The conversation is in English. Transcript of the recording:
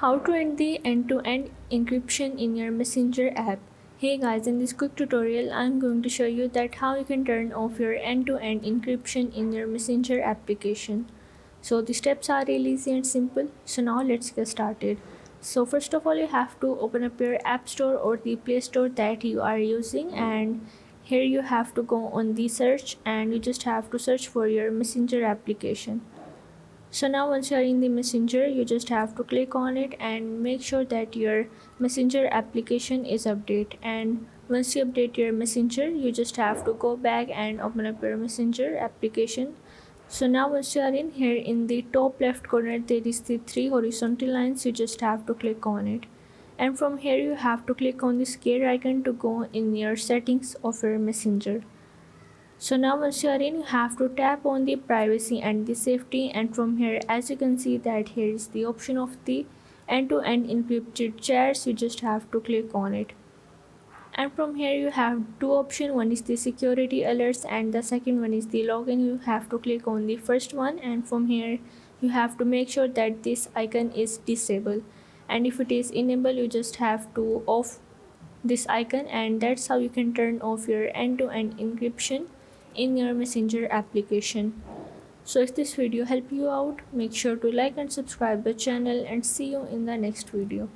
How to end the end-to-end encryption in your Messenger app. Hey guys, in this quick tutorial I'm going to show you that how you can turn off your end-to-end encryption in your Messenger application. So the steps are really easy and simple. So now let's get started. So first of all, you have to open up your app store or the Play Store that you are using, and here you have to go on the search and you just have to search for your Messenger application. So now once you are in the Messenger, you just have to click on it and make sure that your Messenger application is updated. And once you update your Messenger, you just have to go back and open up your Messenger application. So now once you are in here, in the top left corner there is the three horizontal lines. You just have to click on it, and from here you have to click on this gear icon to go in your settings of your Messenger. So now once you are in, you have to tap on the privacy and the safety, and from here, as you can see that here is the option of the end-to-end encrypted chats. You just have to click on it, and from here you have two options. One is the security alerts and the second one is the login. You have to click on the first one, and from here you have to make sure that this icon is disabled, and if it is enabled you just have to off this icon, and that's how you can turn off your end-to-end encryption in your Messenger application. So if this video helped you out, make sure to like and subscribe the channel, and see you in the next video.